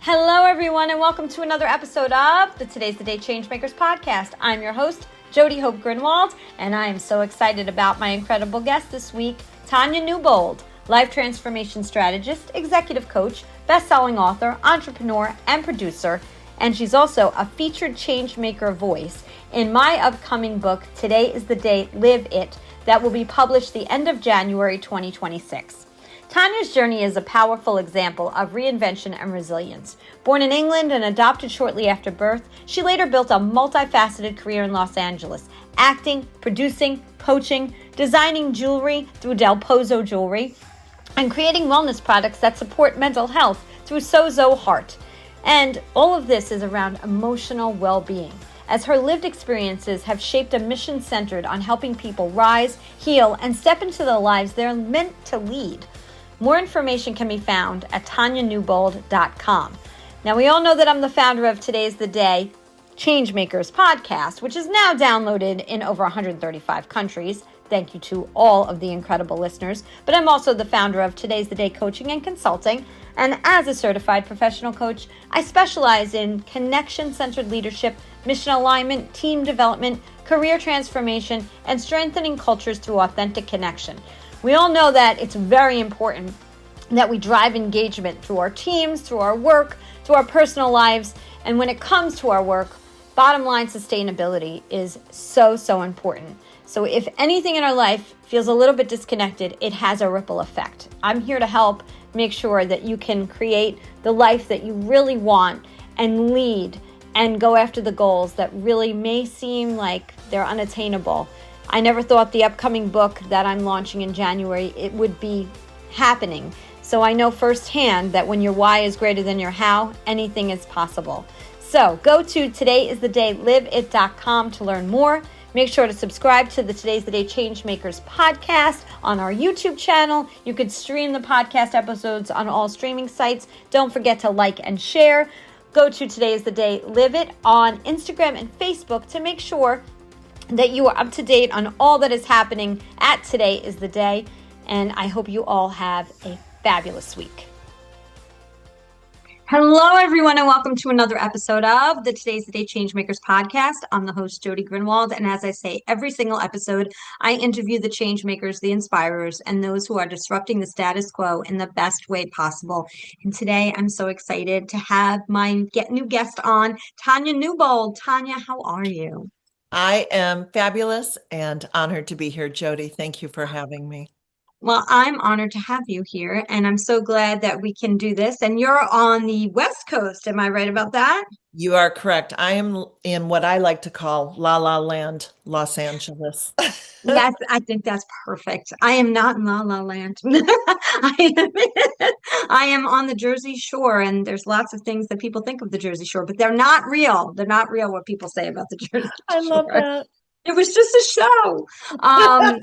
Hello, everyone, and welcome to another episode of the Today's the Day Changemakers Podcast. I'm your host, Jody Hope Grinwald, and I am so excited about my incredible guest this week, Tanya Newbould, life transformation strategist, executive coach, best-selling author, entrepreneur, and producer, and she's also a featured changemaker voice in my upcoming book, Today is the Day, Live It, that will be published the end of January 2026. Tanya's journey is a powerful example of reinvention and resilience. Born in England and adopted shortly after birth, she later built a multifaceted career in Los Angeles, acting, producing, coaching, designing jewelry through Del Pozo Jewelry, and creating wellness products that support mental health through Sozo Heart. And all of this is around emotional well-being, as her lived experiences have shaped a mission centered on helping people rise, heal, and step into the lives they're meant to lead. More information can be found at tanyanewbould.com. Now, we all know that I'm the founder of Today's the Day Changemakers Podcast, which is now downloaded in over 135 countries. Thank you to all of the incredible listeners. But I'm also the founder of Today's the Day Coaching and Consulting. And as a certified professional coach, I specialize in connection-centered leadership, mission alignment, team development, career transformation, and strengthening cultures through authentic connection. We all know that it's very important that we drive engagement through our teams, through our work, through our personal lives. And when it comes to our work, bottom line sustainability is so important. So if anything in our life feels a little bit disconnected, it has a ripple effect. I'm here to help make sure that you can create the life that you really want and lead and go after the goals that really may seem like they're unattainable. I never thought the upcoming book that I'm launching in January, it would be happening. So I know firsthand that when your why is greater than your how, anything is possible. So go to todayisthedayliveit.com to learn more. Make sure to subscribe to the Today's the Day Changemakers podcast on our YouTube channel. You could stream the podcast episodes on all streaming sites. Don't forget to like and share. Go to Today is the Day Live It on Instagram and Facebook to make sure that you are up to date on all that is happening at Today is the Day. And I hope you all have a fabulous week. Hello, everyone, and welcome to another episode of the Today's the Day Changemakers Podcast. I'm the host, Jody Grinwald, and as I say, every single episode, I interview the changemakers, the inspirers, and those who are disrupting the status quo in the best way possible. And today, I'm so excited to have my new guest on, Tanya Newbould. Tanya, how are you? I am fabulous and honored to be here, Jody. Thank you for having me. Well, I'm honored to have you here, and I'm so glad that we can do this. And you're on the West Coast. Am I right about that? You are correct. I am in what I like to call La La Land, Los Angeles. Yes, I think that's perfect. I am not in La La Land. I am on the Jersey Shore, and there's lots of things that people think of the Jersey Shore, but they're not real. They're not real what people say about the Jersey Shore. I love that. It was just a show. So I'm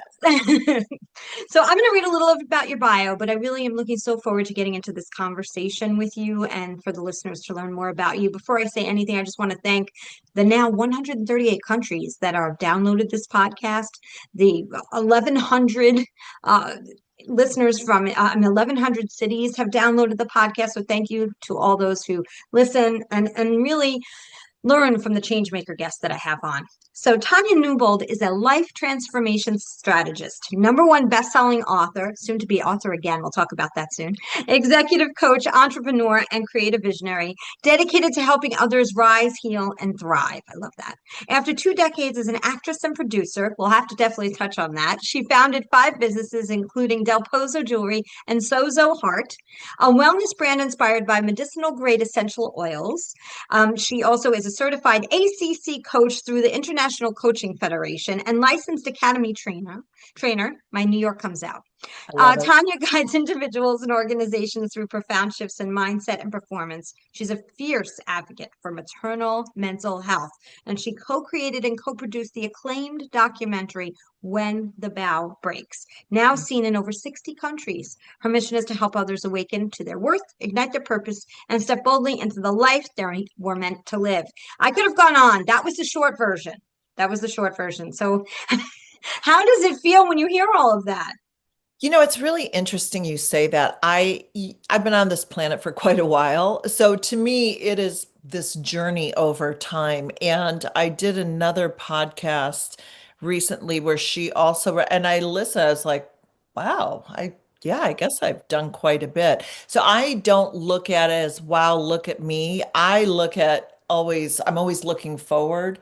going to read a little about your bio, but I really am looking so forward to getting into this conversation with you and for the listeners to learn more about you. Before I say anything, I just want to thank the now 138 countries that are downloaded this podcast, the 1,100 listeners from 1,100 cities have downloaded the podcast. So thank you to all those who listen and really learn from the changemaker guests that I have on. So Tanya Newbould is a life transformation strategist, #1 best-selling author, soon to be author again, we'll talk about that soon, executive coach, entrepreneur, and creative visionary, dedicated to helping others rise, heal, and thrive. I love that. After 2 decades as an actress and producer, we'll have to definitely touch on that. She founded 5 businesses, including Del Pozo Jewelry and Sozo Heart, a wellness brand inspired by medicinal-grade essential oils. She also is a certified ACC coach through the International Coaching Federation and licensed academy trainer. My New York comes out. Tanya guides individuals and organizations through profound shifts in mindset and performance. She's a fierce advocate for maternal mental health, and she co-created and co-produced the acclaimed documentary When the Bow Breaks, now seen in over 60 countries. Her mission is to help others awaken to their worth, ignite their purpose, and step boldly into the life they were meant to live. I could have gone on. That was the short version. So how does it feel when you hear all of that? It's really interesting you say that. I've been on this planet for quite a while. So to me, it is this journey over time. And I did another podcast recently where she also, and I listened, I was like, wow, yeah, I guess I've done quite a bit. So I don't look at it as, wow, look at me. I'm always looking forward.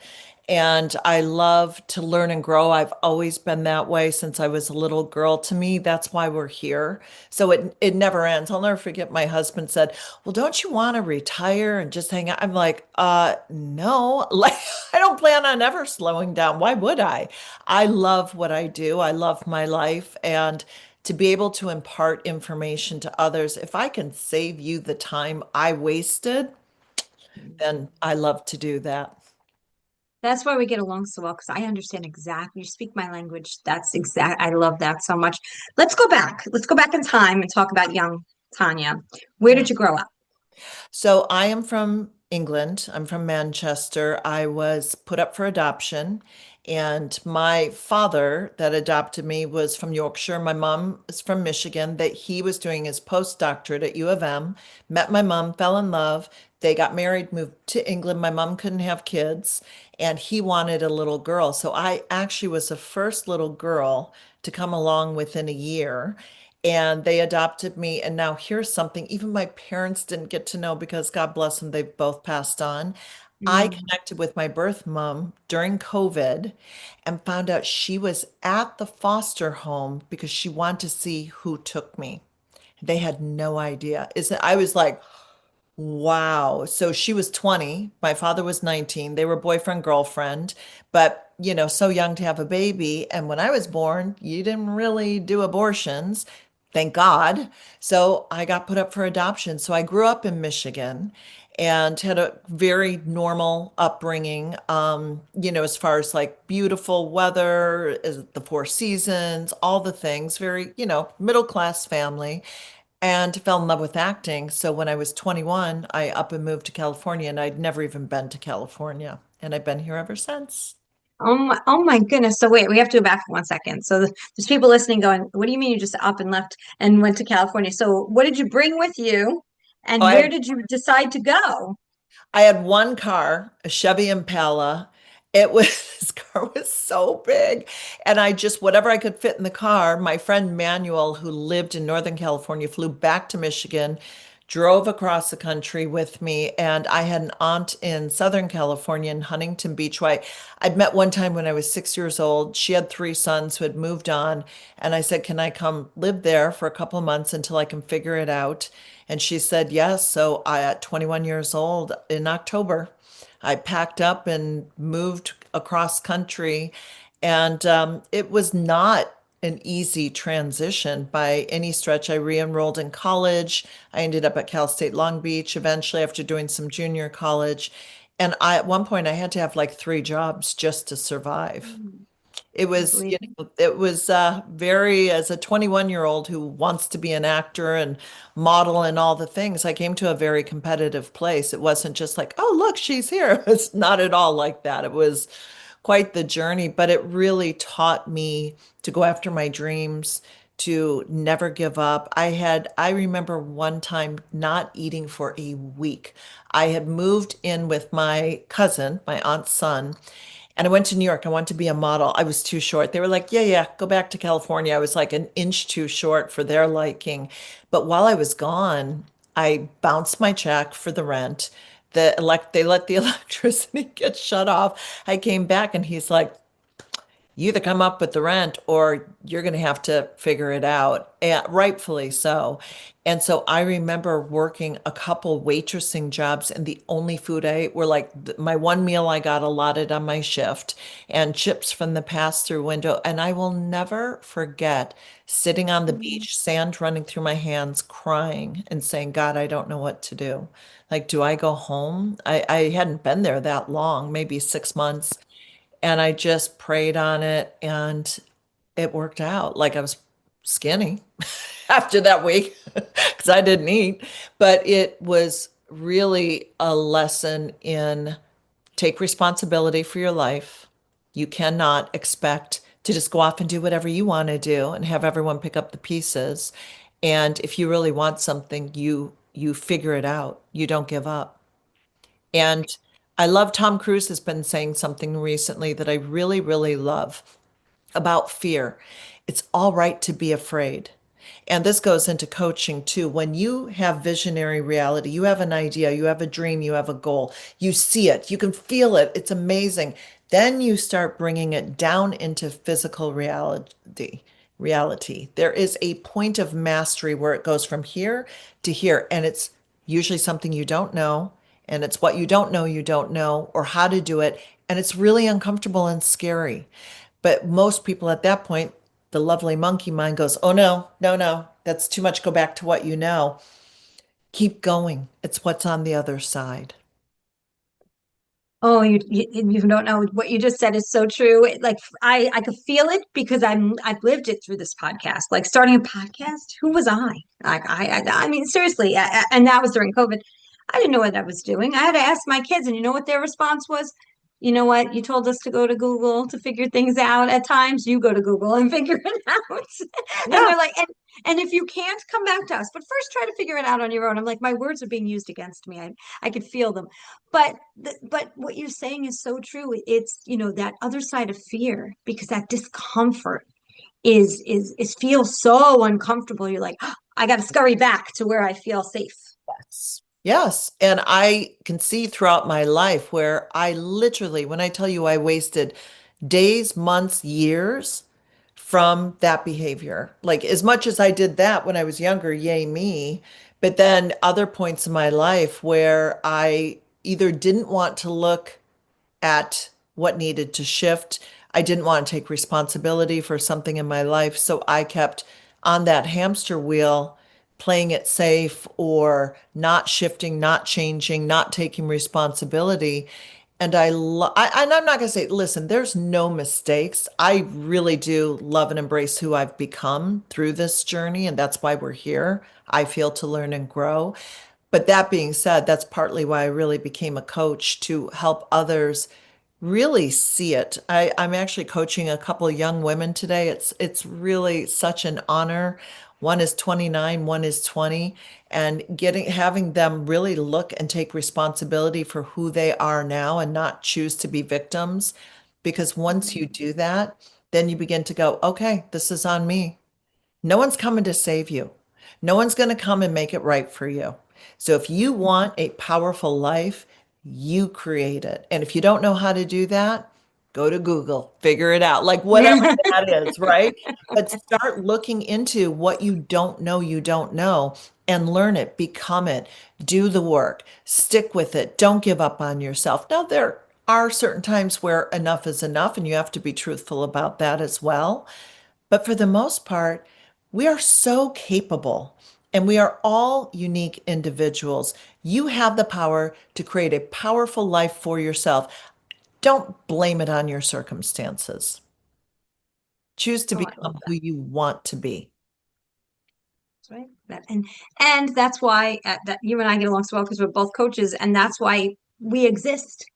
And I love to learn and grow. I've always been that way since I was a little girl. To me, that's why we're here. So it never ends. I'll never forget my husband said, "Well, don't you want to retire and just hang out?" I'm like, no. Like I don't plan on ever slowing down. Why would I? I love what I do. I love my life and to be able to impart information to others. If I can save you the time I wasted, then I love to do that. That's why we get along so well because I understand exactly. You speak my language. That's exact. I love that so much. Let's go back. Let's go back in time and talk about young Tanya. Where Yeah. did you grow up? So I am from England. I'm from Manchester. I was put up for adoption, and my father that adopted me was from Yorkshire. My mom is from Michigan. That he was doing his postdoctorate at U of M. Met my mom, fell in love. They got married, moved to England. My mom couldn't have kids, and he wanted a little girl. So I actually was the first little girl to come along within a year and they adopted me. And now here's something even my parents didn't get to know because God bless them, they've both passed on. I Mm. connected with my birth mom during COVID and found out she was at the foster home because she wanted to see who took me. They had no idea. Is I was like, wow. So she was 20. My father was 19. They were boyfriend, girlfriend, but so young to have a baby. And when I was born, you didn't really do abortions, thank God. So I got put up for adoption. So I grew up in Michigan and had a very normal upbringing, as far as like beautiful weather, the four seasons, all the things, very, middle class family and fell in love with acting. So when I was 21, I up and moved to California, and I'd never even been to California. And I've been here ever since. Oh my goodness. So wait, we have to go back for 1 second. So there's people listening going, what do you mean you just up and left and went to California? So what did you bring with you? Oh, And where did you decide to go? I had one car, a Chevy Impala. It was, this car was so big. And I just, whatever I could fit in the car, my friend Manuel, who lived in Northern California, flew back to Michigan, drove across the country with me. And I had an aunt in Southern California in Huntington Beach, who I'd met one time when I was 6 years old. She had three sons who had moved on. And I said, "Can I come live there for a couple of months until I can figure it out?" And she said yes. So at 21 years old in October, I packed up and moved across country. And it was not an easy transition by any stretch. I re-enrolled in college. I ended up at Cal State Long Beach eventually after doing some junior college. And at one point, I had to have like three jobs just to survive. Mm, It I was, believe. it was very, as a 21-year-old who wants to be an actor and model and all the things, I came to a very competitive place. It wasn't just like, oh, look, she's here. It's not at all like that. It was quite the journey, but it really taught me to go after my dreams, to never give up. I remember one time not eating for a week. I had moved in with my cousin, my aunt's son, and I went to New York. I wanted to be a model. I was too short. They were like, yeah, yeah, go back to California. I was like an inch too short for their liking. But while I was gone, I bounced my check for the rent. They let the electricity get shut off. I came back and he's like, you either come up with the rent or you're going to have to figure it out. And rightfully so. And so I remember working a couple waitressing jobs, and the only food I ate were like my one meal I got allotted on my shift and chips from the pass-through window. And I will never forget sitting on the Mm. beach, sand running through my hands, crying and saying, God, I don't know what to do. Like, do I go home? I hadn't been there that long, maybe 6 months. And I just prayed on it and it worked out. Like I was skinny after that week because I didn't eat, but it was really a lesson in take responsibility for your life. You cannot expect to just go off and do whatever you want to do and have everyone pick up the pieces. And if you really want something, you figure it out. You don't give up. And I love Tom Cruise has been saying something recently that I really, really love about fear. It's all right to be afraid. And this goes into coaching too. When you have visionary reality, you have an idea, you have a dream, you have a goal, you see it, you can feel it, it's amazing. Then you start bringing it down into physical reality. There is a point of mastery where it goes from here to here, and it's usually something you don't know, and it's what you don't know, or how to do it, and it's really uncomfortable and scary. But most people at that point, the lovely monkey mind goes, oh no, no, no, that's too much. Go back to what you know. Keep going. It's what's on the other side. Oh, you don't know what you just said is so true. Like I could feel it because I've lived it through this podcast. Like starting a podcast, who was I? Like I mean seriously, and that was during COVID. I didn't know what I was doing. I had to ask my kids, and you know what their response was? You know what? You told us to go to Google to figure things out. At times, you go to Google and figure it out. And Yeah. they're like, and if you can't, come back to us. But first, try to figure it out on your own. I'm like, my words are being used against me. I could feel them. But what you're saying is so true. It's, that other side of fear, because that discomfort is feels so uncomfortable. You're like, "Oh, I got to scurry back to where I feel safe." Yes. Yes. And I can see throughout my life where I literally, when I tell you I wasted days, months, years from that behavior, like as much as I did that when I was younger, yay me. But then other points in my life where I either didn't want to look at what needed to shift. I didn't want to take responsibility for something in my life. So I kept on that hamster wheel, playing it safe or not shifting, not changing, not taking responsibility. And I'm not going to say, listen, there's no mistakes. I really do love and embrace who I've become through this journey. And that's why we're here. I feel to learn and grow. But that being said, that's partly why I really became a coach to help others really see it. I'm actually coaching a couple of young women today. It's really such an honor. One is 29, one is 20, and having them really look and take responsibility for who they are now and not choose to be victims. Because once you do that, then you begin to go, okay, this is on me. No one's coming to save you. No one's going to come and make it right for you. So if you want a powerful life, you create it. And if you don't know how to do that, go to Google, figure it out, like whatever that is, right? But start looking into what you don't know, and learn it, become it, do the work, stick with it. Don't give up on yourself. Now, there are certain times where enough is enough, and you have to be truthful about that as well. But for the most part, we are so capable and we are all unique individuals. You have the power to create a powerful life for yourself. Don't blame it on your circumstances. Choose to Oh, I love become who you want to be. that. Right. And that's why that you and I get along so well because we're both coaches, and that's why we exist.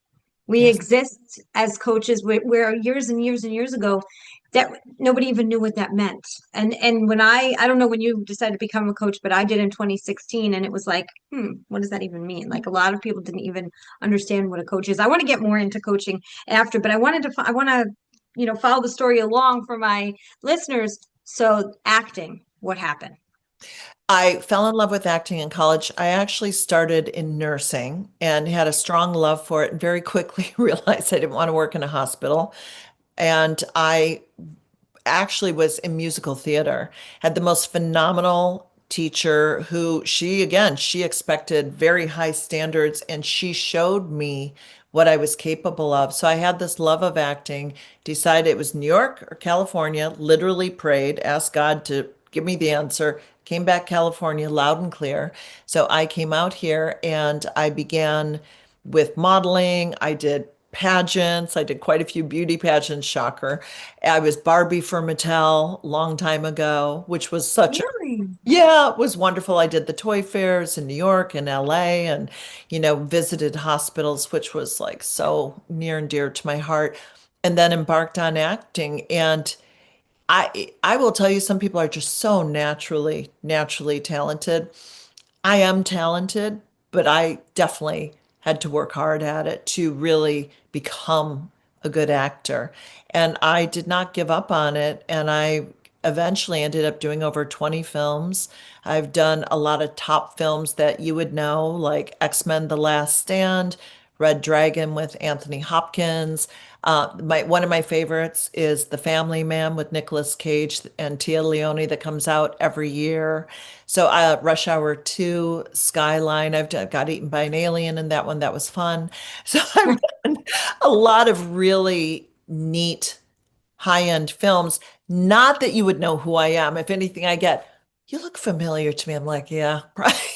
We Yes. exist as coaches where years and years and years ago that nobody even knew what that meant. And when I don't know when you decided to become a coach, but I did in 2016, and it was like, what does that even mean? Like a lot of people didn't even understand what a coach is. I want to get more into coaching after, but I want to, follow the story along for my listeners. So acting, what happened? I fell in love with acting in college. I actually started in nursing and had a strong love for it, and very quickly realized I didn't want to work in a hospital. And I actually was in musical theater, had the most phenomenal teacher who she expected very high standards, and she showed me what I was capable of. So I had this love of acting, decided it was New York or California, literally prayed, asked God to give me the answer, came back California loud and clear. So I came out here and I began with modeling. I did pageants. I did quite a few beauty pageants, shocker. I was Barbie for Mattel long time ago, which was such a Really? yeah, it was wonderful. I did the toy fairs in New York and LA and visited hospitals, which was like so near and dear to my heart. and then embarked on acting. And I will tell you, some people are just so naturally talented. I am talented, but I definitely had to work hard at it to really become a good actor. And I did not give up on it. And I eventually ended up doing over 20 films. I've done a lot of top films that you would know, like X-Men: The Last Stand, Red Dragon with Anthony Hopkins. One of my favorites is The Family Man with Nicolas Cage and Tia Leone that comes out every year. So Rush Hour 2, Skyline, got eaten by an alien in that one. That was fun. So I've done a lot of really neat high-end films. Not that you would know who I am. If anything, I get, you look familiar to me. I'm like, yeah,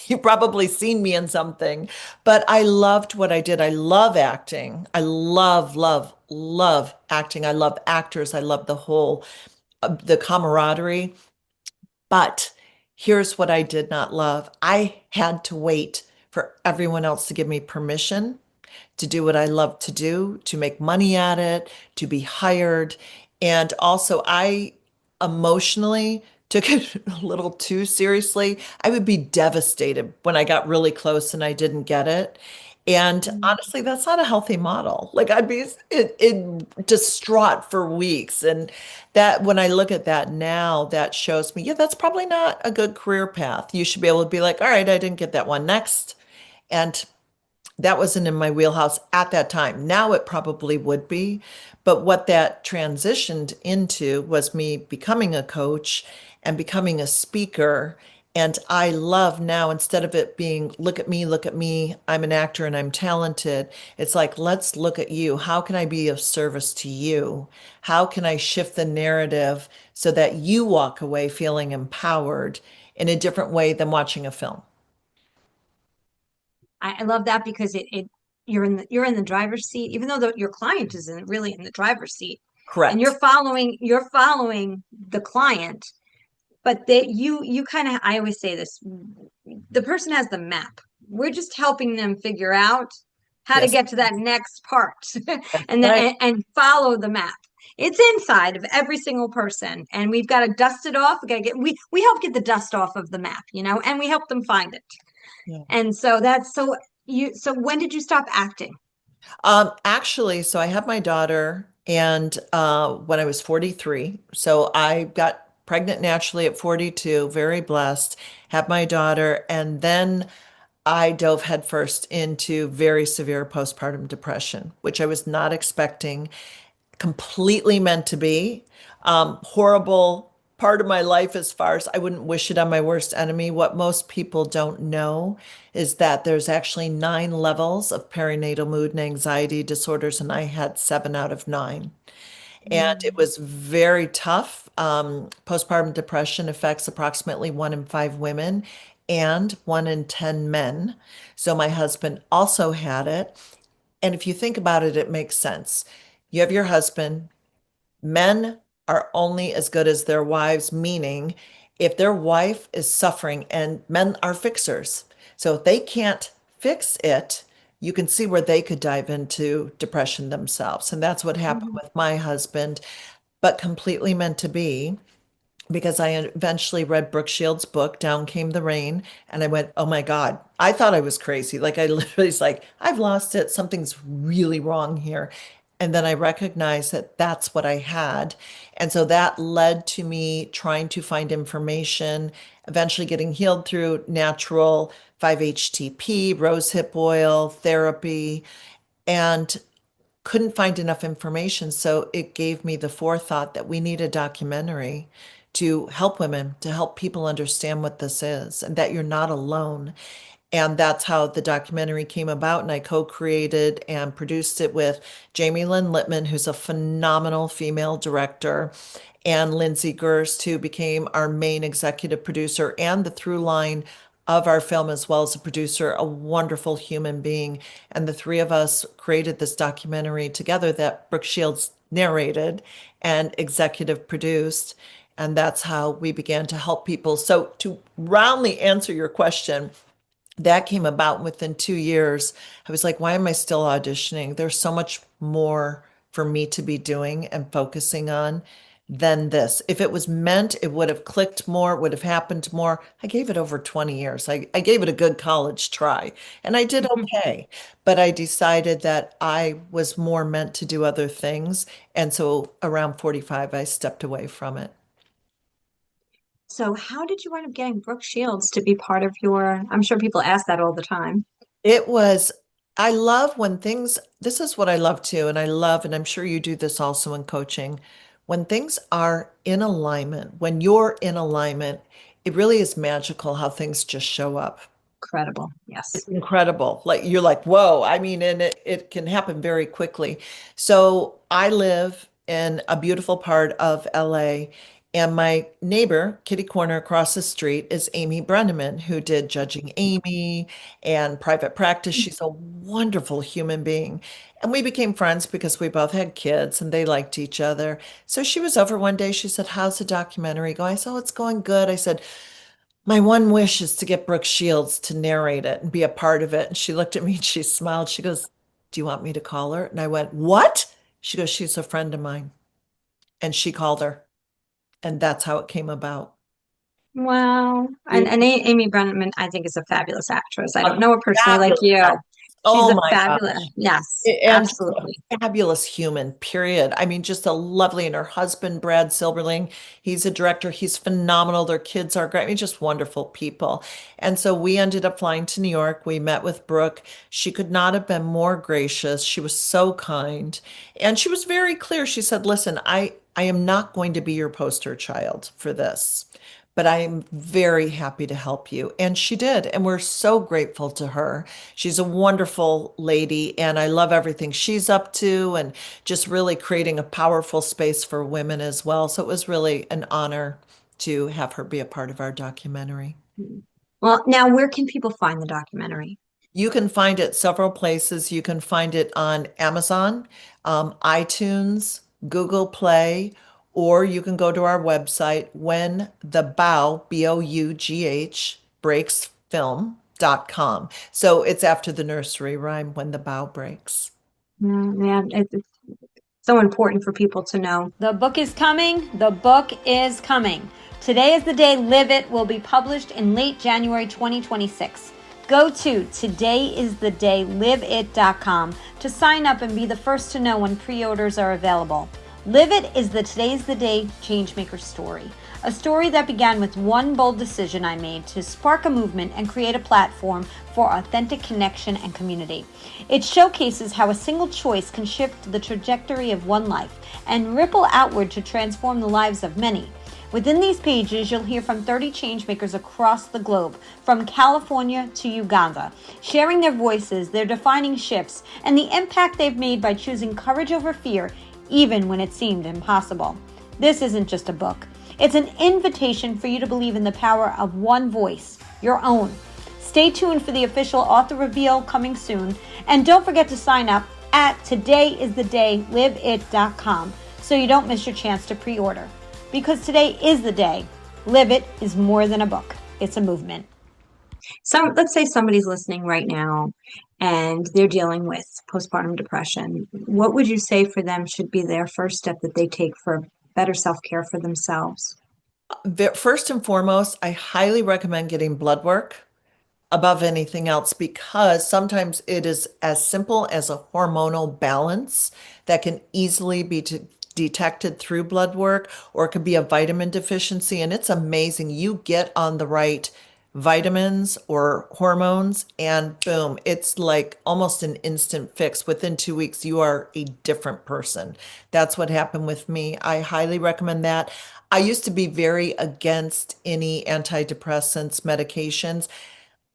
you've probably seen me in something. But I loved what I did. I love acting. I love acting. I love actors. I love the whole, the camaraderie. But here's what I did not love. I had to wait for everyone else to give me permission to do what I love to do, to make money at it, to be hired. And also, I emotionally took it a little too seriously. I would be devastated when I got really close and I didn't get it. And honestly, that's not a healthy model. Like I'd be distraught for weeks. And that when I look at that now, that shows me, yeah, that's probably not a good career path. You should be able to be like, all right, I didn't get that one, next. And that wasn't in my wheelhouse at that time. Now it probably would be. But what that transitioned into was me becoming a coach and becoming a speaker. And I love now, instead of it being, look at me, I'm an actor and I'm talented, it's like, let's look at you. How can I be of service to you? How can I shift the narrative so that you walk away feeling empowered in a different way than watching a film? I love that because it you're in the driver's seat, even though your client isn't really in the driver's seat, and Correct. you're following the client, but you kind of, I always say this, the person has the map. We're just helping them figure out how to Yes. get to that next part and then Right. and follow the map. It's inside of every single person, and we've got to dust it off. We help get the dust off of the map, and we help them find it. Yeah. And so so when did you stop acting? Actually, so I had my daughter, and when I was 43, so I got pregnant naturally at 42, very blessed, had my daughter, and then I dove headfirst into very severe postpartum depression, which I was not expecting, completely meant to be. Horrible part of my life, as far as I wouldn't wish it on my worst enemy. What most people don't know is that there's actually 9 levels of perinatal mood and anxiety disorders, and I had 7 out of 9. And it Mm. was very tough. Postpartum depression affects approximately 1 in 5 women and 1 in 10 men. So my husband also had it. And if you think about it, it makes sense. You have your husband. Men are only as good as their wives, meaning if their wife is suffering, and men are fixers. So if they can't fix it, you can see where they could dive into depression themselves. And that's what happened Mhm. with my husband, but completely meant to be, because I eventually read Brooke Shields' book, Down Came the Rain, and I went, oh my God. I thought I was crazy. Like I literally was like, I've lost it. Something's really wrong here. And then I recognized that that's what I had. And so that led to me trying to find information, eventually getting healed through natural 5-HTP, rosehip oil therapy, and couldn't find enough information. So it gave me the forethought that we need a documentary to help women, to help people understand what this is and that you're not alone. And that's how the documentary came about. And I co-created and produced it with Jamie Lynn Littman, who's a phenomenal female director, and Lindsay Gerst, who became our main executive producer and the through line of our film, as well as a producer, a wonderful human being. And the three of us created this documentary together that Brooke Shields narrated and executive produced. And that's how we began to help people. So, to roundly answer your question, that came about within 2 years. I was like, why am I still auditioning? There's so much more for me to be doing and focusing on than this. If it was meant, it would have clicked more, it would have happened more. I gave it over 20 years. I gave it a good college try and I did okay. But I decided that I was more meant to do other things. And so around 45, I stepped away from it. So how did you wind up getting Brooke Shields to be part of your, I'm sure people ask that all the time. It was, I love when things, this is what I love too. And I love, and I'm sure you do this also in coaching, when things are in alignment, when you're in alignment, it really is magical how things just show up. Incredible. Yes. It's incredible. Like you're like, whoa. I mean, and it can happen very quickly. So I live in a beautiful part of LA, and my neighbor, kitty corner across the street, is Amy Brenneman, who did Judging Amy and Private Practice. She's a wonderful human being. And we became friends because we both had kids and they liked each other. So she was over one day. She said, how's the documentary going? I said, oh, it's going good. I said, my one wish is to get Brooke Shields to narrate it and be a part of it. And she looked at me and she smiled. She goes, do you want me to call her? And I went, what? She goes, she's a friend of mine. And she called her. And that's how it came about. Wow. And Amy Brenneman, I think, is a fabulous actress. I don't know her personally like Fabulous you. actress. She's Oh a my fabulous, gosh. yes, And she's absolutely. a fabulous human, period. I mean, just a lovely, and her husband, Brad Silberling, he's a director. He's phenomenal. Their kids are great. I mean, just wonderful people. And so we ended up flying to New York. We met with Brooke. She could not have been more gracious. She was so kind. And she was very clear. She said, listen, I am not going to be your poster child for this, but I am very happy to help you. And she did. And we're so grateful to her. She's a wonderful lady, and I love everything she's up to and just really creating a powerful space for women as well. So it was really an honor to have her be a part of our documentary. Well, now where can people find the documentary? You can find it several places. You can find it on Amazon, iTunes, Google Play, or you can go to our website, when the bough, BOUGH, breaksfilm.com. So it's after the nursery rhyme, when the bough breaks. Yeah, it's so important for people to know. The book is coming. The book is coming. Today is the Day Live It will be published in late January 2026. Go to todayisthedayliveit.com to sign up and be the first to know when pre-orders are available. Live It is the Today's the Day Changemaker story. A story that began with one bold decision I made to spark a movement and create a platform for authentic connection and community. It showcases how a single choice can shift the trajectory of one life and ripple outward to transform the lives of many. Within these pages, you'll hear from 30 changemakers across the globe, from California to Uganda, sharing their voices, their defining shifts, and the impact they've made by choosing courage over fear, even when it seemed impossible. This isn't just a book. It's an invitation for you to believe in the power of one voice, your own. Stay tuned for the official author reveal coming soon. And don't forget to sign up at todayisthedayliveit.com so you don't miss your chance to pre-order. Because today is the day. Live It is more than a book. It's a movement. So let's say somebody's listening right now and they're dealing with postpartum depression. What would you say for them should be their first step that they take for better self-care for themselves? First and foremost, I highly recommend getting blood work above anything else, because sometimes it is as simple as a hormonal balance that can easily be detected through blood work, or it could be a vitamin deficiency. And it's amazing. You get on the right vitamins or hormones and boom, it's like almost an instant fix. Within 2 weeks, you are a different person. That's what happened with me. I highly recommend that. I used to be very against any antidepressants, medications.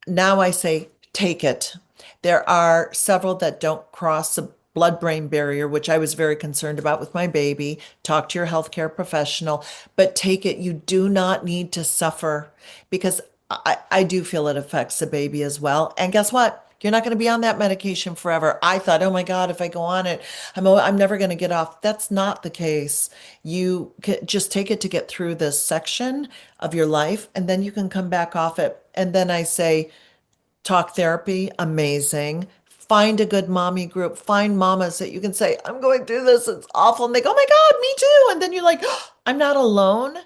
Now I say, take it. There are several that don't cross the blood-brain barrier, which I was very concerned about with my baby. Talk to your healthcare professional, but take it. You do not need to suffer, because I do feel it affects the baby as well. And guess what? You're not going to be on that medication forever. I thought, oh my God, if I go on it, I'm never going to get off. That's not the case. You can just take it to get through this section of your life, and then you can come back off it. And then I say, talk therapy, amazing. Find a good mommy group. Find mamas that you can say, I'm going through this. It's awful. And they go, oh my God, me too. And then you're like, oh, I'm not alone.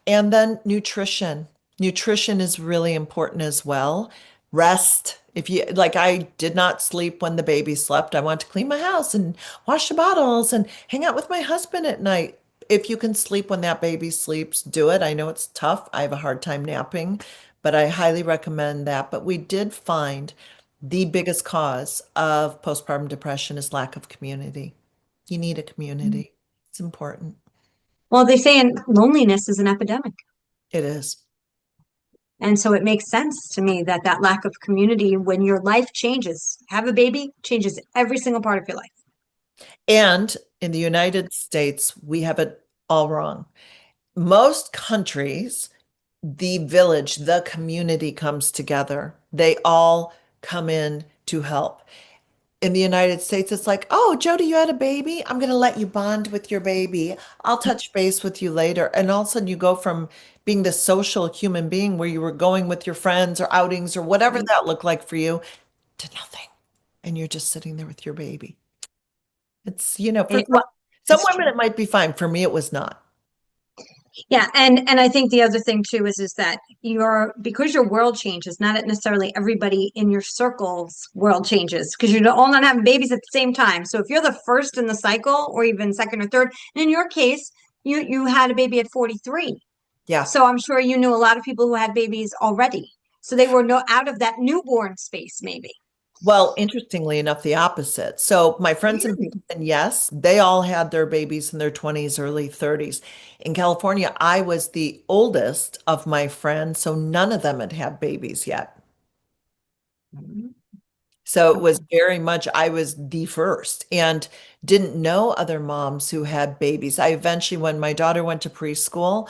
And then nutrition. Nutrition is really important as well. Rest. If you like, I did not sleep when the baby slept. I want to clean my house and wash the bottles and hang out with my husband at night. If you can sleep when that baby sleeps, do it. I know it's tough. I have a hard time napping, but I highly recommend that. But we did find the biggest cause of postpartum depression is lack of community. You need a community. It's important. Well, they say loneliness is an epidemic. It is. And so it makes sense to me that that lack of community, when your life changes, have a baby changes every single part of your life. And in the United States, we have it all wrong. Most countries, the village, the community comes together. They all come in to help. In the United States, it's like, oh, Jody, you had a baby. I'm going to let you bond with your baby. I'll touch base with you later. And all of a sudden, you go from being the social human being where you were going with your friends or outings or whatever that looked like for you to nothing. And you're just sitting there with your baby. It's, for Well, some it's women, true. it might be fine. For me, it was not. Yeah, and I think the other thing too is that because your world changes, not necessarily everybody in your circle's world changes because you're all not having babies at the same time. So if you're the first in the cycle or even second or third, and in your case, you had a baby at 43. Yeah. So I'm sure you knew a lot of people who had babies already. So they were out of that newborn space, maybe. Well, interestingly enough, the opposite. So my friends in Really? Boston, yes, they all had their babies in their 20s, early 30s. In California, I was the oldest of my friends, so none of them had had babies yet. So it was Okay. very much, I was the first and didn't know other moms who had babies. I eventually, when my daughter went to preschool,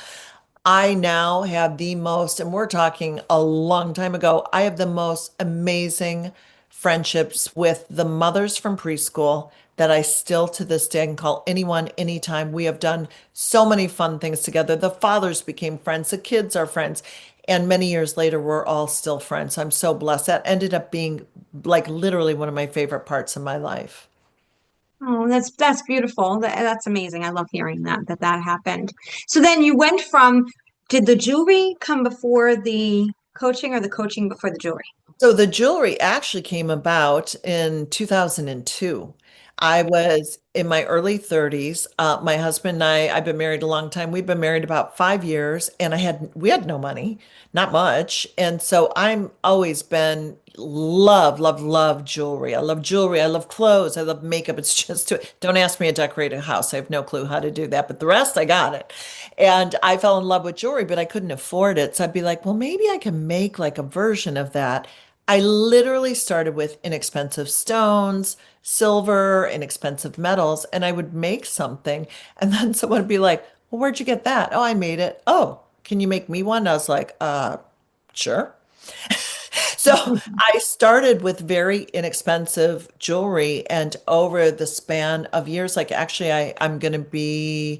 I now have the most, and we're talking a long time ago, I have the most amazing friendships with the mothers from preschool that I still to this day can call anyone, anytime. We have done so many fun things together. The fathers became friends, the kids are friends. And many years later, we're all still friends. I'm so blessed. That ended up being like literally one of my favorite parts of my life. Oh, that's beautiful. That's amazing. I love hearing that happened. So then you went from, did the jewelry come before the coaching or the coaching before the jewelry? So the jewelry actually came about in 2002. I was in my early 30s. My husband and I've been married a long time. We've been married about 5 years, and we had no money, not much. And so I'm always been love, love, love jewelry. I love jewelry. I love clothes. I love makeup. It's just, don't ask me to decorate a house. I have no clue how to do that, but the rest I got it. And I fell in love with jewelry, but I couldn't afford it. So I'd be like, well, maybe I can make like a version of that. I literally started with inexpensive stones, silver, inexpensive metals, and I would make something. And then someone would be like, well, where'd you get that? Oh, I made it. Oh, can you make me one? And I was like, sure. So I started with very inexpensive jewelry, and over the span of years, like actually I'm going to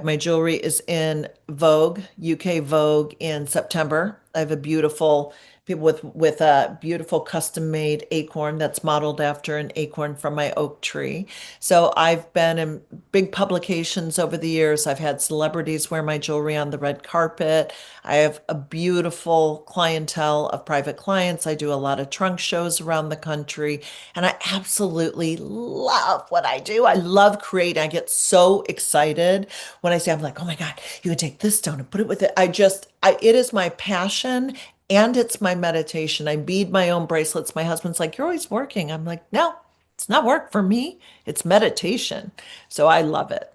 my jewelry is in Vogue, UK Vogue in September. I have a beautiful people with a beautiful custom made acorn that's modeled after an acorn from my oak tree. So I've been in big publications over the years. I've had celebrities wear my jewelry on the red carpet. I have a beautiful clientele of private clients. I do a lot of trunk shows around the country, and I absolutely love what I do. I love creating. I get so excited when I say, I'm like, oh my God, you can take this stone and put it with it. It is my passion and it's my meditation. I bead my own bracelets. My husband's like, you're always working. I'm like, no, it's not work for me. It's meditation. So I love it.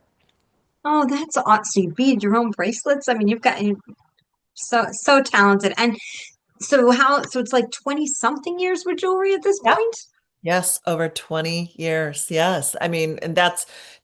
Oh, that's awesome. So you bead your own bracelets. I mean, you so talented. And so it's like 20 something years with jewelry at this Yeah. point? Yes, over 20 years. Yes. I mean, and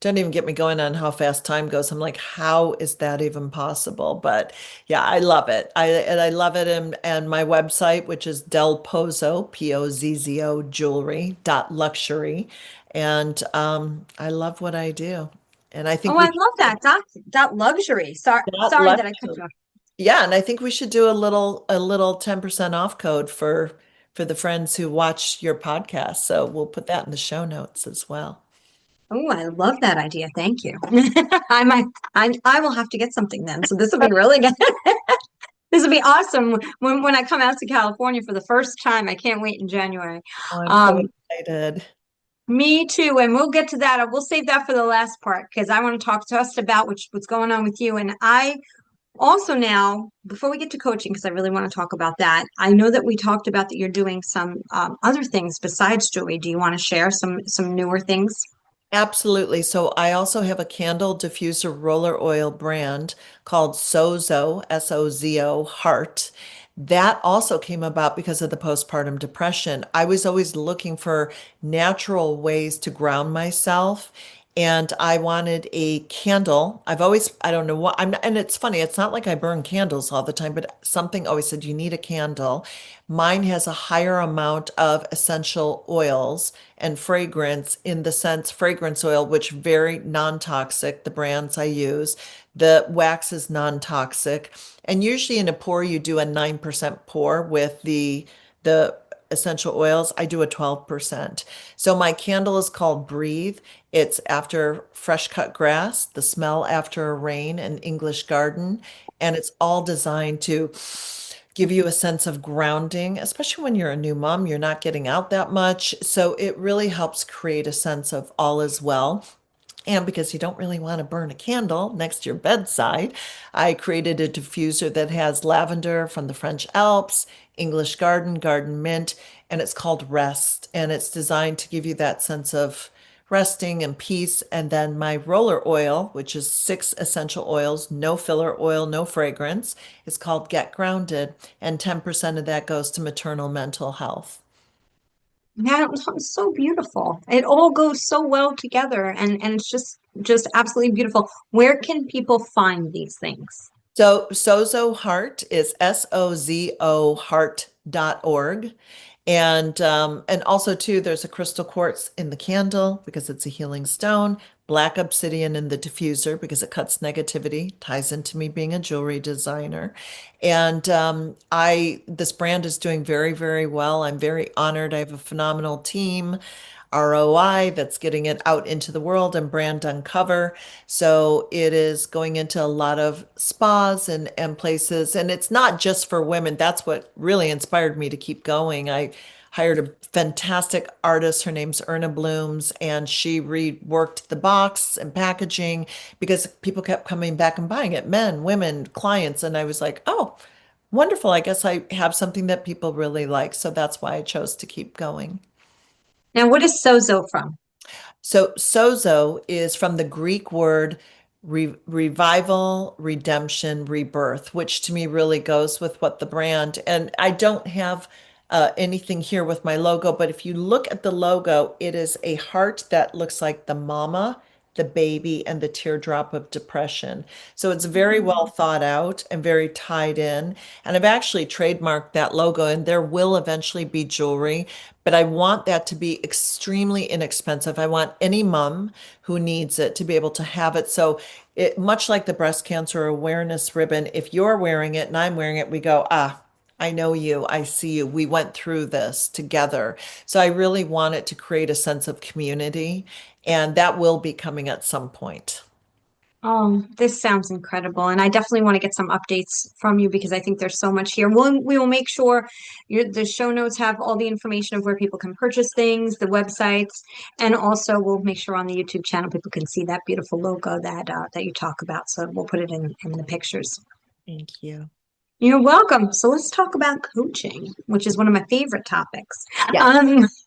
don't even get me going on how fast time goes. I'm like, how is that even possible? But yeah, I love it. I love it. And my website, which is Del Pozzo, Pozzo jewelry dot luxury. And I love what I do. And I think Oh, I we love that. That luxury. that Sorry that I cut luxury. you off. Yeah, and I think we should do a little 10% off code for for the friends who watch your podcast. So we'll put that in the show notes as well. Oh, I love that idea. Thank you. I might, I will have to get something then. So this will be really good. This will be awesome when I come out to California for the first time. I can't wait in January. Oh, I'm so Um, excited. Me too, and we'll get to that. We'll save that for the last part because I want to talk just about what's going on with you. And I also now, before we get to coaching, because I really want to talk about that, I know that we talked about that you're doing some other things besides jewelry. Do you want to share some newer things? Absolutely. So I also have a candle diffuser roller oil brand called Sozo, Sozo Heart. That also came about because of the postpartum depression. I was always looking for natural ways to ground myself. And I wanted a candle. I don't know what and it's funny, it's not like I burn candles all the time, but something always said you need a candle. Mine has a higher amount of essential oils and fragrance in the sense fragrance oil, which very non-toxic, the brands I use. The wax is non-toxic. And usually in a pour, you do a 9% pour with the essential oils. I do a 12%. So my candle is called Breathe. It's after fresh cut grass, the smell after a rain, an English garden, and it's all designed to give you a sense of grounding, especially when you're a new mom, you're not getting out that much. So it really helps create a sense of all is well. And because you don't really want to burn a candle next to your bedside, I created a diffuser that has lavender from the French Alps, English garden, garden mint, and it's called Rest. And it's designed to give you that sense of resting and peace. And then my roller oil, which is 6 essential oils, no filler oil, no fragrance, is called Get Grounded. And 10% of that goes to maternal mental health. Yeah, it was so beautiful. It all goes so well together, and it's just absolutely beautiful. Where can people find these things? So Sozo Heart is Sozo heart.org. And also too, there's a crystal quartz in the candle because it's a healing stone, black obsidian in the diffuser because it cuts negativity, ties into me being a jewelry designer. And I this brand is doing very, very well. I'm very honored. I have a phenomenal team. ROI that's getting it out into the world and brand uncover. So it is going into a lot of spas and places. And it's not just for women. That's what really inspired me to keep going. I hired a fantastic artist. Her name's Erna Blooms, and she reworked the box and packaging because people kept coming back and buying it, men, women, clients. And I was like, oh, wonderful. I guess I have something that people really like. So that's why I chose to keep going. Now, what is sozo from? So sozo is from the Greek word revival, redemption, rebirth, which to me really goes with what the brand. And I don't have anything here with my logo, but if you look at the logo, it is a heart that looks like the mama, the baby, and the teardrop of depression. So it's very well thought out and very tied in. And I've actually trademarked that logo, and there will eventually be jewelry, but I want that to be extremely inexpensive. I want any mom who needs it to be able to have it. So it, much like the breast cancer awareness ribbon, if you're wearing it and I'm wearing it, we go, ah, I know you, I see you. We went through this together. So I really want it to create a sense of community, and that will be coming at some point. Oh, this sounds incredible. And I definitely want to get some updates from you because I think there's so much here. We will make sure the show notes have all the information of where people can purchase things, the websites, and also we'll make sure on the YouTube channel people can see that beautiful logo that you talk about. So we'll put it in the pictures. Thank you. You're welcome. So let's talk about coaching, which is one of my favorite topics. Yes.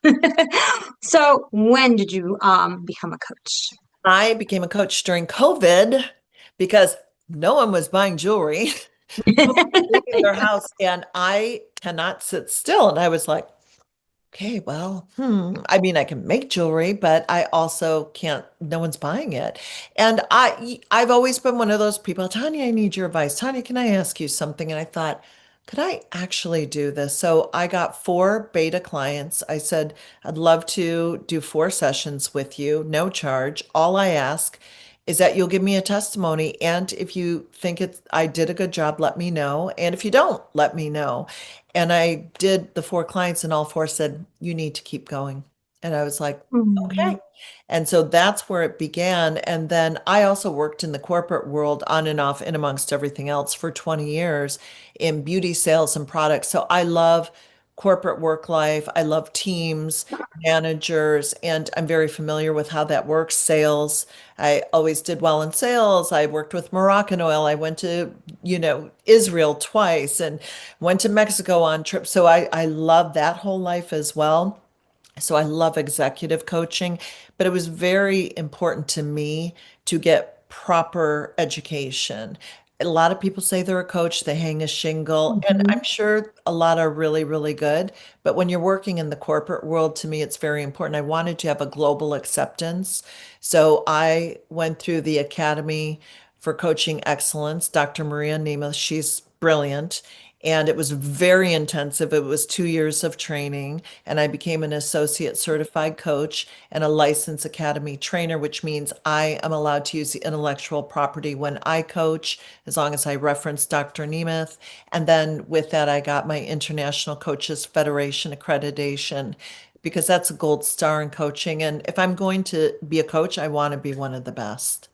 So when did you become a coach? I became a coach during COVID because no one was buying jewelry. No one was leaving their house, and I cannot sit still. And I was like, okay, well, I mean, I can make jewelry, but I also can't, no one's buying it. And I've always been one of those people, Tanya, I need your advice. Tanya, can I ask you something? And I thought, could I actually do this? So I got 4 beta clients. I said, I'd love to do 4 sessions with you, no charge. All I ask is that you'll give me a testimony. And if you think I did a good job, let me know. And if you don't, let me know. And I did the 4 clients, and all 4 said, you need to keep going. And I was like, okay. Mhm. And so that's where it began. And then I also worked in the corporate world on and off and amongst everything else for 20 years in beauty sales and products. So I love corporate work life. I love teams, managers, and I'm very familiar with how that works. Sales. I always did well in sales. I worked with Moroccan oil. I went to, Israel twice and went to Mexico on trips. So I love that whole life as well. So I love executive coaching, but it was very important to me to get proper education. A lot of people say they're a coach, they hang a shingle, and I'm Mhm. sure a lot are really, really good. But when you're working in the corporate world, to me, it's very important. I wanted to have a global acceptance. So I went through the Academy for Coaching Excellence, Dr. Maria Nemeth. She's brilliant. And it was very intensive. It was 2 years of training, and I became an associate certified coach and a licensed academy trainer, which means I am allowed to use the intellectual property when I coach, as long as I reference Dr. Nemeth. And then with that, I got my International Coaches Federation accreditation because that's a gold star in coaching. And if I'm going to be a coach, I want to be one of the best.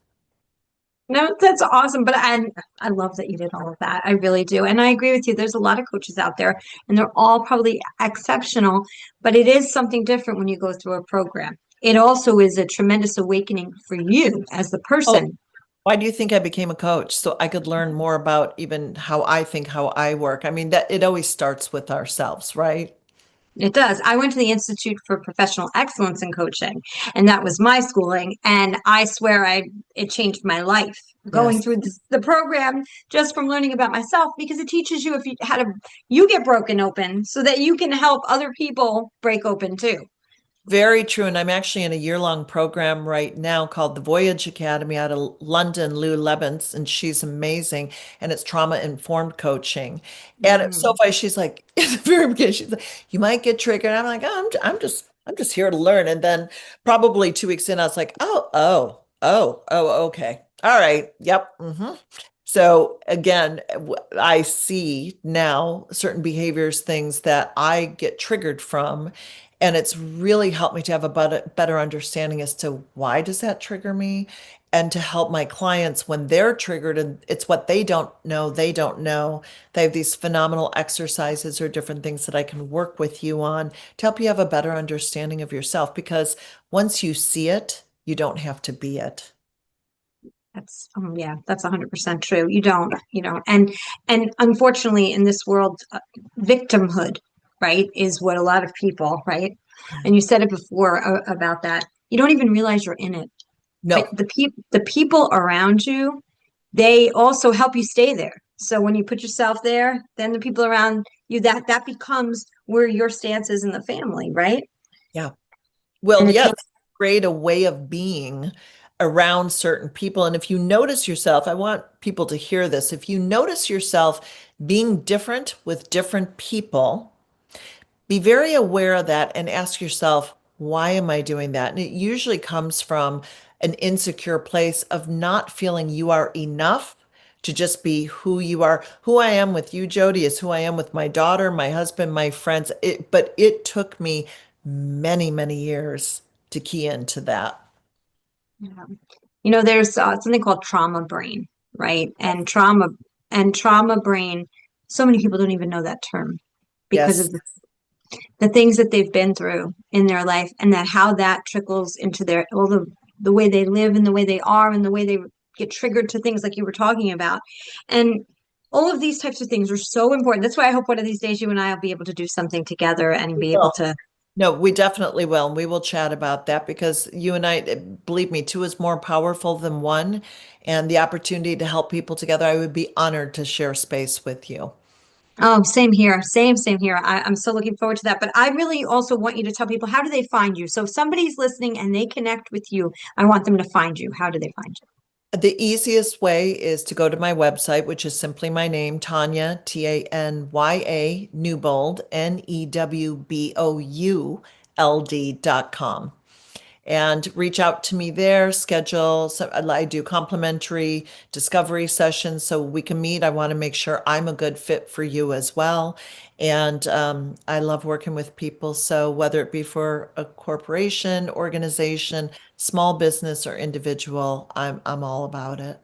No, that's awesome. But I love that you did all of that. I really do. And I agree with you. There's a lot of coaches out there, and they're all probably exceptional, but it is something different when you go through a program. It also is a tremendous awakening for you as the Oh, person. why do you think I became a coach? So I could learn more about even how I think, how I work. I mean, that it always starts with ourselves, right? It does. I went to the Institute for Professional Excellence in Coaching, and that was my schooling. And I swear it changed my life going Yes. through the program just from learning about myself, because it teaches you if you how to you get broken open so that you can help other people break open too. Very true. And I'm actually in a year-long program right now called the Voyage Academy out of London, Lou Lebens, and she's amazing. And it's trauma-informed coaching. And it's so Mm. funny. She's like, in the very beginning, she's like, you might get triggered. I'm like, oh, I'm just here to learn. And then probably 2 weeks in, I was like, oh, okay. All right. Yep. So again, I see now certain behaviors, things that I get triggered from, and it's really helped me to have a better understanding as to why does that trigger me, and to help my clients when they're triggered and it's what they don't know. They have these phenomenal exercises or different things that I can work with you on to help you have a better understanding of yourself, because once you see it, you don't have to be it. That's yeah, that's 100% true. You don't, and unfortunately in this world, victimhood, right, is what a lot of people, right? And you said it before about that. You don't even realize you're in it. But No. the people around you, they also help you stay there. So when you put yourself there, then the people around you, that becomes where your stance is in the family, right? Yeah. And Well, it yes, takes create a way of being around certain people. And if you notice yourself, I want people to hear this. If you notice yourself being different with different people, be very aware of that and ask yourself, why am I doing that? And it usually comes from an insecure place of not feeling you are enough to just be who you are. Who I am with you, Jody, is who I am with my daughter, my husband, my friends. But it took me many, many years to key into that. yeah. There's something called trauma brain, right? And trauma brain, so many people don't even know that term because Yes. of the things that they've been through in their life, and that how that trickles into their all the way they live and the way they are and the way they get triggered to things like you were talking about. And all of these types of things are so important. That's why I hope one of these days you and I will be able to do something together and be able Well, to. no, we definitely will. And we will chat about that because you and I, believe me, two is more powerful than one. And the opportunity to help people together, I would be honored to share space with you. Oh, same here. Same here. I'm so looking forward to that. But I really also want you to tell people, how do they find you? So if somebody's listening and they connect with you, I want them to find you. How do they find you? The easiest way is to go to my website, which is simply my name, Tanya, Tanya, Newbould, Newbould.com. and reach out to me there, schedule. So I do complimentary discovery sessions so we can meet. I want to make sure I'm a good fit for you as well. And I love working with people. So whether it be for a corporation, organization, small business, or individual, I'm all about it.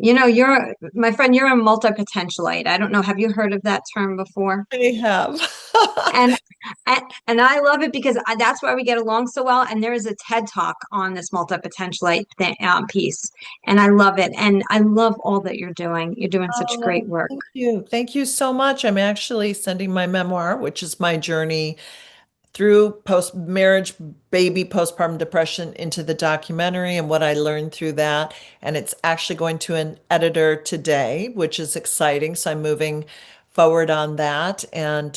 You're my friend, you're a multi-potentialite. I don't know. Have you heard of that term before? I have. And and I love it because that's why we get along so well. And there is a TED talk on this multi-potentialite piece, and I love it. And I love all that you're doing. You're doing such Oh, great work. thank you. Thank you so much. I'm actually sending my memoir, which is my journey through post-marriage baby postpartum depression, into the documentary and what I learned through that. And it's actually going to an editor today, which is exciting. So I'm moving forward on that. And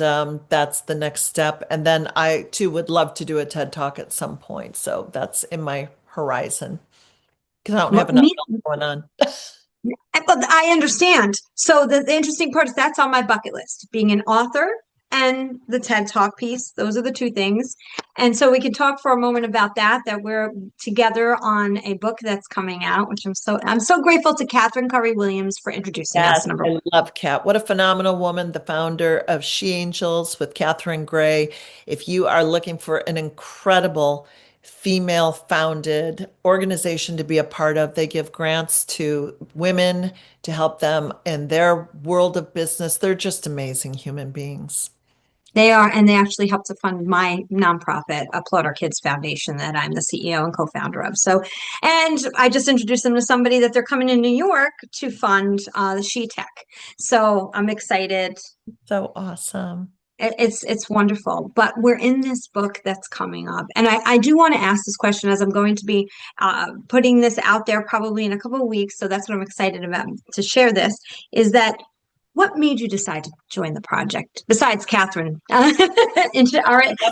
that's the next step. And then I too would love to do a TED Talk at some point. So that's in my horizon because I don't have enough Me, going on. but I understand. So the interesting part is that's on my bucket list, being an author and the TED Talk piece. Those are the two things. And so we can talk for a moment about that we're together on a book that's coming out, which I'm so grateful to Catherine Curry Williams for introducing us, Yes, number I one. love Kat. What a phenomenal woman, the founder of She Angels with Catherine Gray. If you are looking for an incredible female founded organization to be a part of, they give grants to women to help them in their world of business. They're just amazing human beings. They are, and they actually help to fund my nonprofit, Applaud Our Kids Foundation, that I'm the CEO and co-founder of. So, and I just introduced them to somebody that they're coming in New York to fund the She Tech. So I'm excited. So awesome. It's wonderful. But we're in this book that's coming up, and I do want to ask this question as I'm going to be putting this out there probably in a couple of weeks. So that's what I'm excited about to share this. Is that what made you decide to join the project besides Catherine Definitely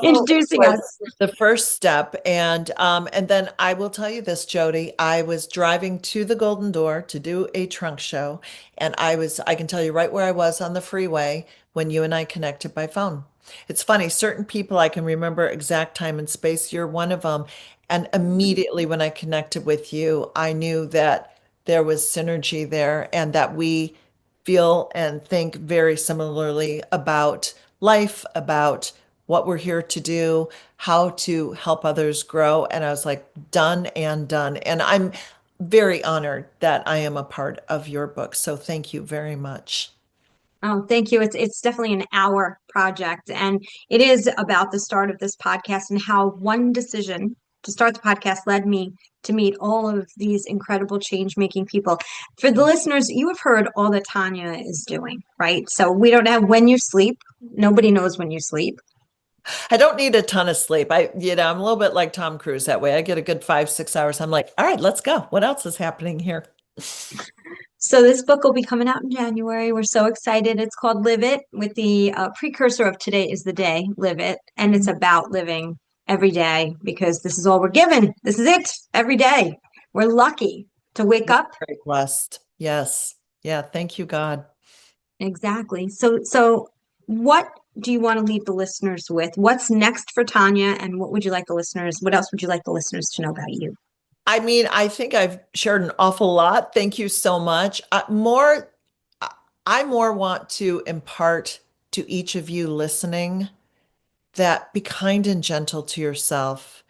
introducing was us? the first step. And then I will tell you this, Jody, I was driving to the Golden Door to do a trunk show, and I can tell you right where I was on the freeway when you and I connected by phone. It's funny, certain people I can remember exact time and space. You're one of them. And immediately when I connected with you, I knew that there was synergy there and that we feel and think very similarly about life, about what we're here to do, how to help others grow. And I was like, done and done. And I'm very honored that I am a part of your book. So thank you very much. Oh, thank you. It's definitely an hour project, and it is about the start of this podcast and how one decision to start the podcast led me to meet all of these incredible change-making people. For the listeners, you have heard all that Tanya is doing, right? So we don't have when you sleep. Nobody knows when you sleep. I don't need a ton of sleep. I'm a little bit like Tom Cruise that way. I get a good 5, 6 hours. I'm like, all right, let's go. What else is happening here? So this book will be coming out in January. We're so excited. It's called Live It, with the precursor of Today is the Day, Live It. And it's about living every day because this is all we're given. This is it every day. We're lucky to wake up. Very blessed. Yes. Yeah. Thank you, God. Exactly. So what do you want to leave the listeners with? What's next for Tanya, and what else would you like the listeners to know about you? I mean, I think I've shared an awful lot. Thank you so much. I more want to impart to each of you listening that be kind and gentle to yourself.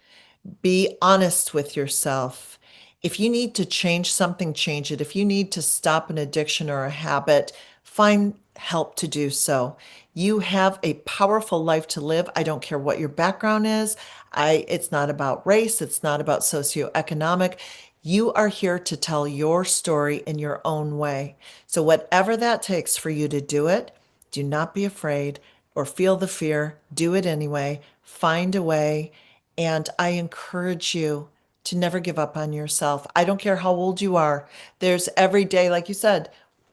Be honest with yourself. If you need to change something, change it. If you need to stop an addiction or a habit, find help to do so. You have a powerful life to live. I don't care what your background is. It's not about race. It's not about socioeconomic. You are here to tell your story in your own way. So whatever that takes for you to do it, do not be afraid or feel the fear. Do it anyway. Find a way. And I encourage you to never give up on yourself. I don't care how old you are. There's every day, like you said,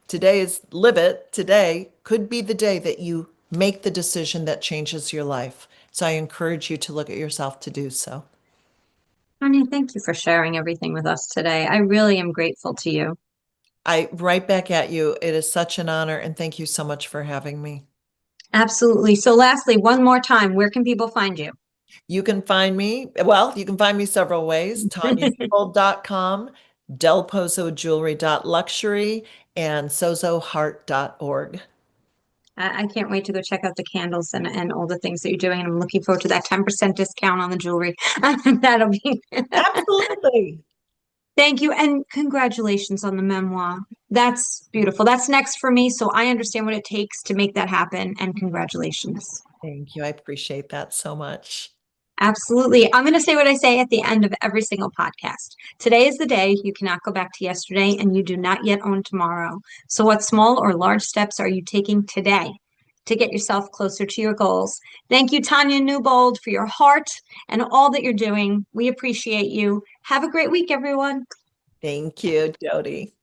today is live it. Today could be the day that you make the decision that changes your life. So I encourage you to look at yourself to do so. Tanya, thank you for sharing everything with us today. I really am grateful to you. Right back at you. It is such an honor. And thank you so much for having me. Absolutely. So lastly, one more time, where can people find you? You can find me, you can find me several ways, TanyaNewbould.com, delposojewelry.luxury, and sozoheart.org. I can't wait to go check out the candles and all the things that you're doing. And I'm looking forward to that 10% discount on the jewelry. That'll be Absolutely. Thank you. And congratulations on the memoir. That's beautiful. That's next for me. So I understand what it takes to make that happen. And congratulations. Thank you. I appreciate that so much. Absolutely. I'm going to say what I say at the end of every single podcast. Today is the day you cannot go back to yesterday, and you do not yet own tomorrow. So what small or large steps are you taking today to get yourself closer to your goals? Thank you, Tanya Newbould, for your heart and all that you're doing. We appreciate you. Have a great week, everyone. Thank you, Jody.